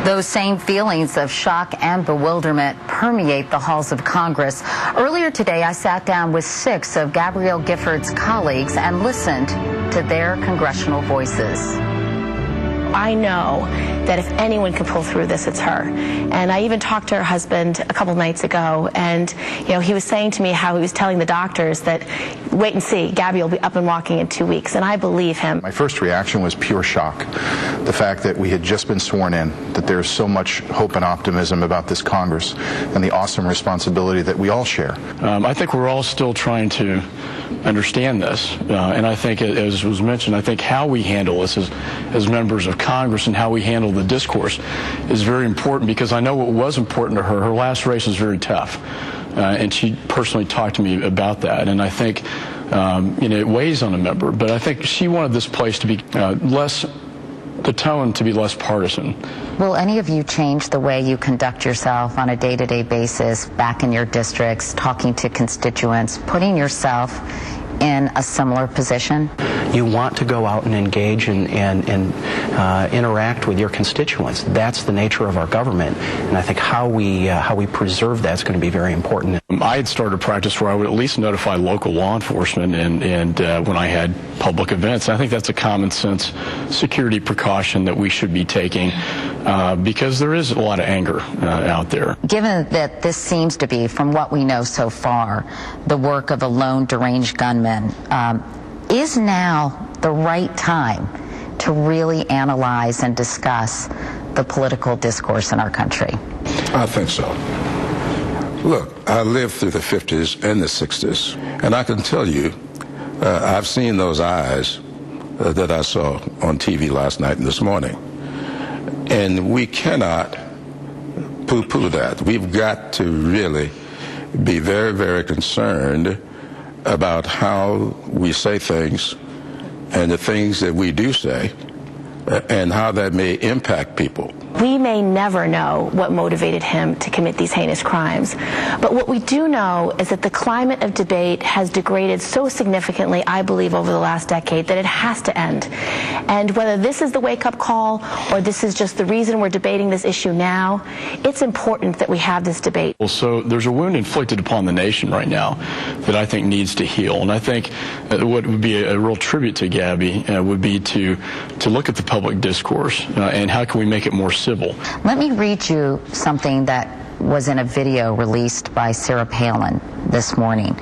Those same feelings of shock and bewilderment permeate the halls of Congress. Earlier today, I sat down with 6 of Gabrielle Giffords' colleagues and listened to their congressional voices. I know that if anyone can pull through this, it's her. And I even talked to her husband a couple nights ago, and he was saying to me how he was telling the doctors that, wait and see, Gabby will be up and walking in 2 weeks, and I believe him. My first reaction was pure shock. The fact that we had just been sworn in, that there's so much hope and optimism about this Congress, and the awesome responsibility that we all share. I think we're all still trying to understand this, and I think, as was mentioned, I think how we handle this as members of Congress and how we handle the discourse is very important, because I know what was important to her. Her last race was very tough, and she personally talked to me about that, and I think it weighs on a member, but I think she wanted this place to be the tone to be less partisan. Will any of you change the way you conduct yourself on a day-to-day basis back in your districts, talking to constituents, putting yourself in a similar position? You want to go out and engage and interact with your constituents. That's the nature of our government, and I think how we preserve that is going to be very important. I had started a practice where I would at least notify local law enforcement and when I had public events. I think that's a common sense security precaution that we should be taking because there is a lot of anger out there. Given that this seems to be, from what we know so far, the work of a lone deranged gunman, is now the right time to really analyze and discuss the political discourse in our country? I think so. Look, I lived through the 50s and the 60s, and I can tell you, I've seen those eyes that I saw on TV last night and this morning, and we cannot poo-poo that. We've got to really be very, very concerned about how we say things and the things that we do say and how that may impact people. We may never know what motivated him to commit these heinous crimes, but what we do know is that the climate of debate has degraded so significantly, I believe, over the last decade that it has to end. And whether this is the wake-up call or this is just the reason we're debating this issue now, it's important that we have this debate. Well, so there's a wound inflicted upon the nation right now that I think needs to heal, and I think what would be a real tribute to Gabby would be to look at the public discourse and how can we make it more civil. Let me read you something that was in a video released by Sarah Palin this morning.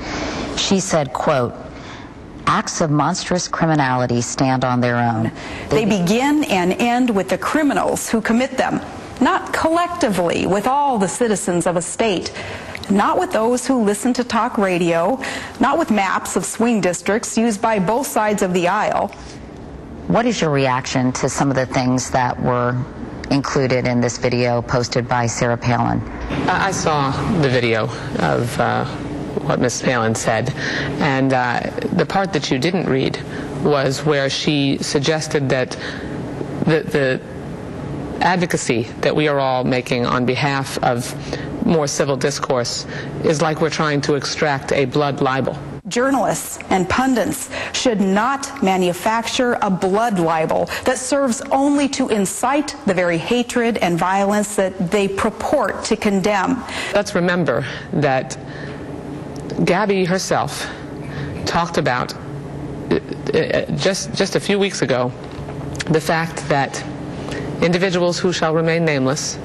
She said, quote, "Acts of monstrous criminality stand on their own. They begin and end with the criminals who commit them, not collectively with all the citizens of a state, not with those who listen to talk radio, not with maps of swing districts used by both sides of the aisle." What is your reaction to some of the things that were included in this video posted by Sarah Palin? I saw the video of what Ms. Palin said, and the part that you didn't read was where she suggested that the advocacy that we are all making on behalf of more civil discourse is like we're trying to extract a blood libel. Journalists and pundits should not manufacture a blood libel that serves only to incite the very hatred and violence that they purport to condemn. Let's remember that Gabby herself talked about just a few weeks ago the fact that individuals who shall remain nameless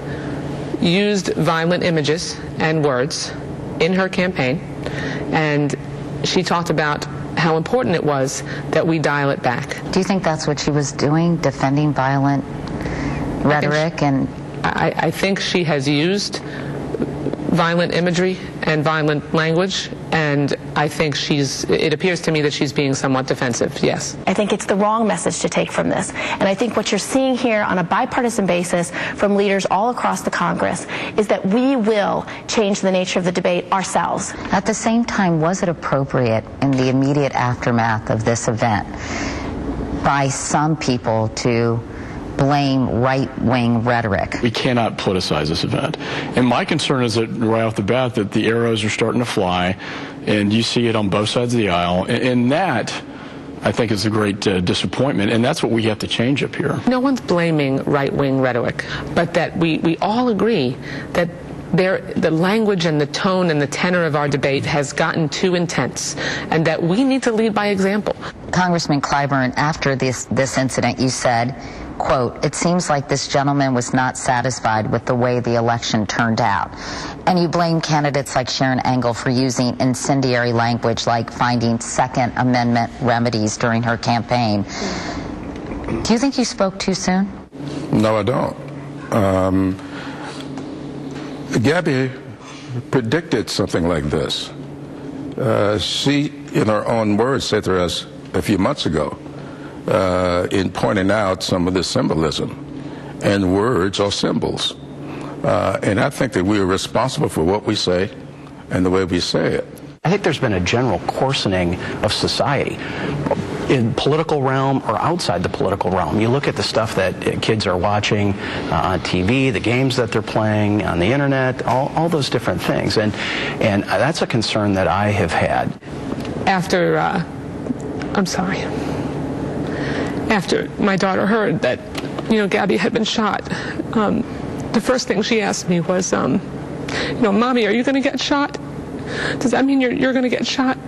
used violent images and words in her campaign, and she talked about how important it was that we dial it back. Do you think that's what she was doing, defending violent rhetoric? I think she has used violent imagery and violent language, and I think it appears to me that she's being somewhat defensive, yes. I think it's the wrong message to take from this. And I think what you're seeing here on a bipartisan basis from leaders all across the Congress is that we will change the nature of the debate ourselves. At the same time, was it appropriate in the immediate aftermath of this event by some people to blame right-wing rhetoric? We cannot politicize this event. And my concern is that right off the bat that the arrows are starting to fly, and you see it on both sides of the aisle, and that I think is a great disappointment, and that's what we have to change up here. No one's blaming right-wing rhetoric, but that we all agree that the language and the tone and the tenor of our debate has gotten too intense, and that we need to lead by example. Congressman Clyburn, after this incident, you said, quote, "It seems like this gentleman was not satisfied with the way the election turned out." And you blame candidates like Sharon Angle for using incendiary language like finding Second Amendment remedies during her campaign. Do you think you spoke too soon? No, I don't. Gabby predicted something like this. She, in her own words, said to us a few months ago, in pointing out some of the symbolism, and words are symbols. And I think that we are responsible for what we say and the way we say it. I think there's been a general coarsening of society in political realm or outside the political realm. You look at the stuff that kids are watching on TV, the games that they're playing on the internet, all those different things. And that's a concern that I have had. After my daughter heard that, Gabby had been shot, the first thing she asked me was, Mommy, are you going to get shot? Does that mean you're going to get shot?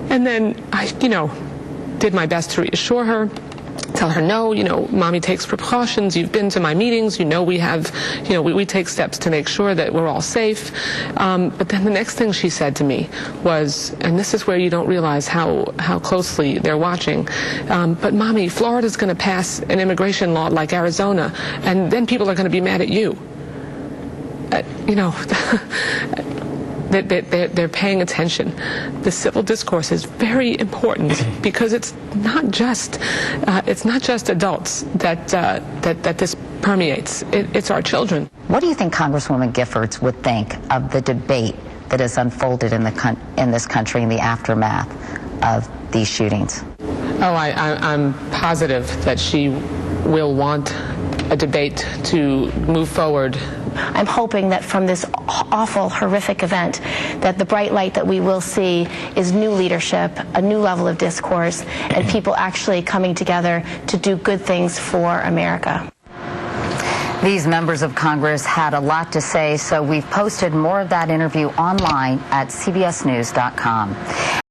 And then I, did my best to reassure her, tell her, no, Mommy takes precautions. You've been to my meetings. We have, we take steps to make sure that we're all safe. But then the next thing she said to me was, and this is where you don't realize how closely they're watching, but Mommy, Florida's going to pass an immigration law like Arizona, and then people are going to be mad at you. They're paying attention. The civil discourse is very important because it's not just adults that this permeates. It's our children. What do you think Congresswoman Giffords would think of the debate that has unfolded in this country in the aftermath of these shootings? I'm positive that she will want a debate to move forward. I'm hoping that from this awful, horrific event, that the bright light that we will see is new leadership, a new level of discourse, and people actually coming together to do good things for America. These members of Congress had a lot to say, so we've posted more of that interview online at cbsnews.com.